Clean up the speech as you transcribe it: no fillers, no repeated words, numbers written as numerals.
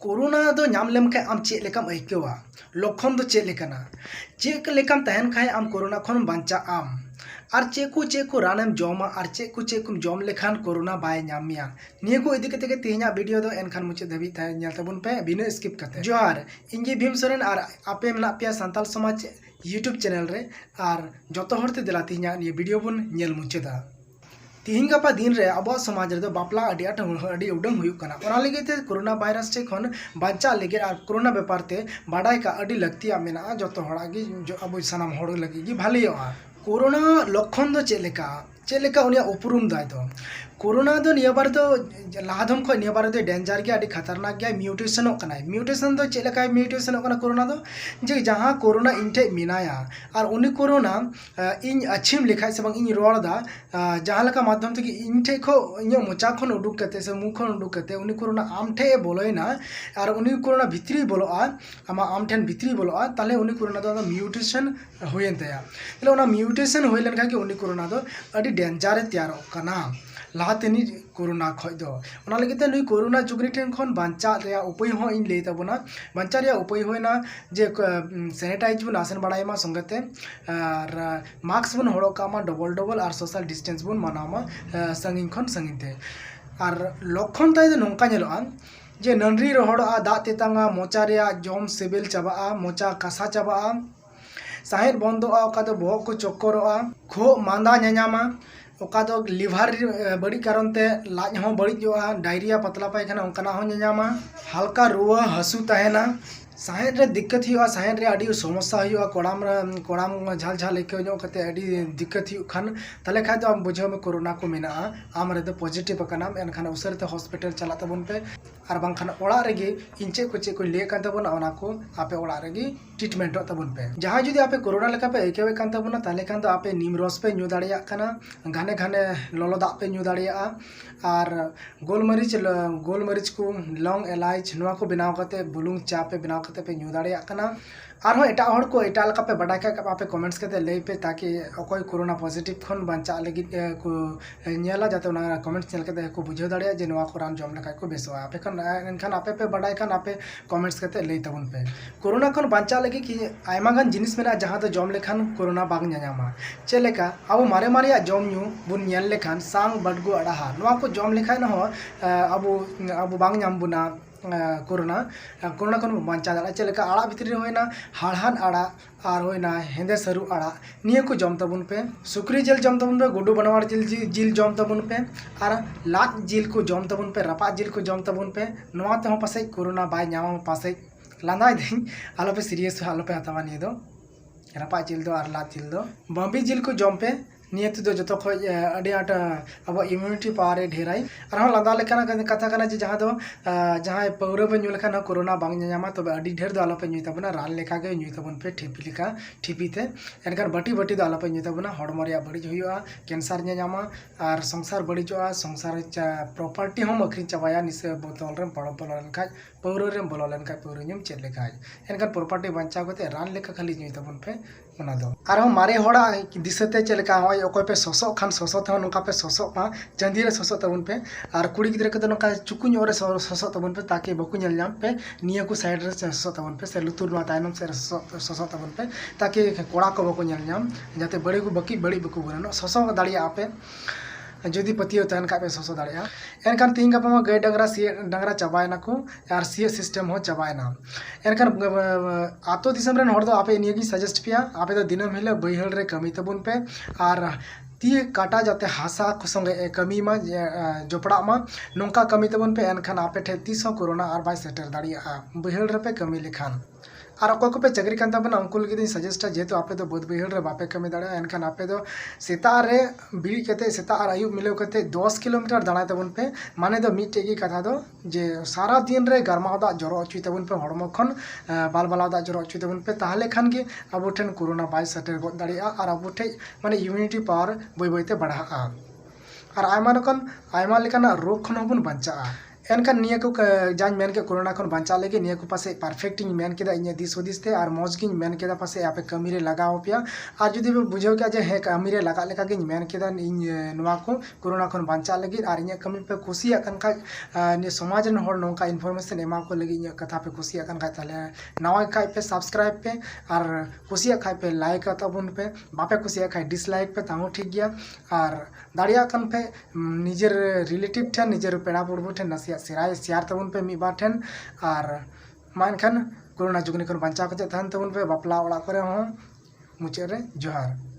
Corona दो नाम लेम खाय आम चेक लेकाम आइकवा लक्षण दो चेक लेकाना चेक लेकाम तहन खाय आम कोरोना खन बांचा आम और चेक को रानेम जमा और चेक को जम लेखान कोरोना बाय नामिया निया को इदी कते तेहना वीडियो दो एनखान मुचे धबी थाय नेल तबुन पे बिना स्किप कते जोहार इंगे भीम सोरेन और आपे मेना पे सांताल समाज यूट्यूब चैनल रे और जतो हरते दिला तेहना निया वीडियो बुन नेल मुचेदा तीन गपा दिन रे अब समाज रे बापला अडी उडंग हुयुक कना ओना लगे कोरोना वायरस टे खन बांचा लगे और कोरोना व्यापार ते बाडाय का अडी लगतिया मेना जतो हड़ा गी अब सनाम हड़ लगे गी भालियोआ कोरोना लक्षण दो चेलेका उनिया उपरुम दाय दो कोरोना दो निया बार दो लादम खो निया बार दो डेंजर गया अडी खतरनाक गया म्यूटेशन म्यूटेशन दो चेलेका म्यूटेशन कोरोना दो जे जहां कोरोना इनठे मिनाया और उनी कोरोना इन अच्छिम लिखाय से इन रोड़ा जहां लका माध्यम ते इन ठे खो इन मोचा खन उडुक कते से मुख खन उडुक कते उनी कोरोना आम ठे बोलोयना और उनी कोरोना भित्री बोलोआ आमा आम ठेन भित्री बोलोआ ताले उनी कोरोना दो म्यूटेशन होयन तया ताले उना म्यूटेशन होय लेन कि उनी कोरोना दो अडी डेंजर तैयार कना लातेनी कोरोना खज दो ओना लगे नुई कोरोना जुगनी ठेन खन बांचा रे उपाय हो इन ले तबना बांचा रे उपाय होना जे सैनिटाइज बन आसन बड़ायमा संगते और मास्क बन हड़कामा डबल और सोशल डिस्टेंस बन मानामा संगिन खन संगिनते और लक्षण ताय दो नोंका नेलोआ जे ननरी रोहड़ा दाग तेतांगा मोचा रे जम सिबिल चाबा मोचा कासा चाबा साहेद बंदोआ ओका दो बहक को चक्करोआ खो मांदा ñañama ओका दो लिवर बड़ी कारण ते लाज हो बड़ीजोआ डायरिया पतला पायखाना ओंकाना हो ñañama हल्का रुआ हसू तहेना साहेद रे दिक्कत हुआ साहेद रे अडी समस्या हुआ कोड़ाम झाल झाल लेके जो कते अडी दिक्कत हुआ खान तले खाय तो आम बुझाव में कोरोना को मेना आम रे तो पॉजिटिव कनाम एनखान उसरते हॉस्पिटल चला तबन पे और बांखान ओड़ा रेगे इन चेक को ले कान तबन ओना को आपे ओड़ा रेगे ट्रीटमेंट तबन पे जहां जुदी आपे कोरोना लेका पे एकेवे कान तबन ताले खान तो आपे नीम रस पे न्यू दाड़िया कना घाने घाने ललो दाग पे न्यू दाड़िया और गोलमरीच को लौंग इलायच नुआ को बनाव कते बुलुंग चा पे बनाव कते पे न्यू दाड़िया कना और एटा हड़ को एटा लका पे बड़ा का आपे कमेंट्स कते लई पे ताकि अकोय कोरोना पॉजिटिव खन बांचा लगी को नेला जाते उना कमेंट्स नेल कते को बुझाव दाड़िया जे नुआ को रान जम लका को बेसवा आपे खन एनखान आपे पे बड़ा खान आपे कमेंट्स कते लई तबन पे कोरोना खन बांचा लगी कि आयमा गान जिनिस मेना जहां तो जम लेखान कोरोना बाग ñañama चेलेका अब मारे मारे जम न्यू बुन नेल लेखान सांग बडगु अड़ाहा नुआ को जम लेखान हो अब बाग ñam बुना कोरोना खन बांचा दाड़ा चेलेका आड़ा भितरी होना हाड़हान आड़ा और होना हेंदे सरू आड़ा निया को जम तबन पे सुक्री जिल जम तबन पे गुडू बनवाड़ जिल जम तबन पे और लाज जिल को जम तबन पे रपा जिल को जम तबन पे नुआ ते पासे कोरोना बाय ñama पासे लांदा दी आलो पे सीरियस आलो पे हतावा निये दो रपा जिल दो और लाज जिल दो बम्बी जिल को जम पे नियत दो जो खज अड़ी आट अब इम्यूनिटी पावर ढेराई और लादा लेकाना कथा कना जे जहां दो जहां पौरा पे न्यू लेखान कोरोना बांग ñañama तबे अड़ी ढेर दो आलो पे न्यू तबना रान लेखा के न्यू तबन पे ठिपी लेखा ठिपी ते एनकार बटी बटी दो आलो पे न्यू तबना हड़मो रे बड़ी हुआ कैंसर ñañama और संसार बड़ीजोआ संसार प्रॉपर्टी हम अखरी चाबाया निसे बोतल रे बड़ बोलो लेनखा पौरा रे बोलो लेनखा पौरा न्यूम चेद लेखा एनकार प्रॉपर्टी बंचा कते रान लेखा खाली न्यू तबन पे ओना दो आरो मारे होड़ा दिसते चलेका होय ओकोय पे सोसो खान सोसो थे नौका पे सोसो पा चंदी रे सोसो तबन पे और कुड़ी गिद्रा के नौका चुकुन रे सोसो तबन पे ताकि बकु नेल नाम पे निया को साइड रे सोसो तबन पे से लुतुर मा तायनम से सोसो तबन पे ताकि कोड़ा को बकु नेल नाम जाते बड़ी को बकी बड़ी बकु गनो सोसो दाड़िया आपे जदि पतियो तहन का पे सोसो दाड़िया एनखान तीन गपा में गाय डंगरा सी डंगरा चाबायना को और सी सिस्टम हो चाबायना एनखान आतो दिसम रेन हड़ दो आपे नियगी सजेस्ट पिया आपे तो दिनम हिले बैहल रे कमी तबन पे और ती काटा जाते हासा संगे कमी मा जोपड़ा मा नौका कमी तबन पे एनखान आपे ठे तीस कोरोना और बाय सेटर दाड़िया बैहल रे पे कमी लेखान और अकोय को पे चक्री कान तबना उनको लगे सजेस्ट जेहेतु आपे तो बहुत बैहल रे बापे कमी दाड़ा एनखान आपे तो सेता रे बिड़ी कते सेता और आयु मिले कते 10 किलोमीटर दाड़ा तबन पे माने दो मिटे की कथा दो जे सारा दिन रे गरमा दा जरो अचुई तबन पे हड़मो खन बाल बाला दा जरो अचुई तबन पे ताहले खान के अब ठेन कोरोना बाय सेटर गद दाड़िया और अब ठे माने इम्यूनिटी पावर बई बईते बढ़ा और आयमा लेकान रोग खन बन बंचा एनखान निया को जान मेन के कोरोना खन बांचा लेगे निया को पासे परफेक्ट इन मेन केदा इन दिस हुदिस ते और मौज गिन मेन केदा पासे आपे कमी रे लगाओ पिया और जुदी बुझाव के जे हे कमी रे लगा लेका गिन मेन केदा इन नवा को कोरोना खन बांचा लेगे और इन कमी पे खुशी अकन खा ने समाज रन होर नोका इनफॉरमेशन एमा को लेगे इन कथा पे खुशी अकन खा ताले नवा खाय पे सब्सक्राइब पे और खुशी खाय पे लाइक ताबुन पे बापे खुशी खाय डिसलाइक पे ताहू ठीक गया और दाड़िया कन पे निजेर रिलेटिव ठेन निजेर पेड़ा पुरबो ठेन नसिया सिराय शेयर तबुन पे मी बार ठेन और मानखान कोरोना जुगनी खन बांचा कते तहन तबुन पे बापला ओड़ा करे हो मुचे रे जोहार।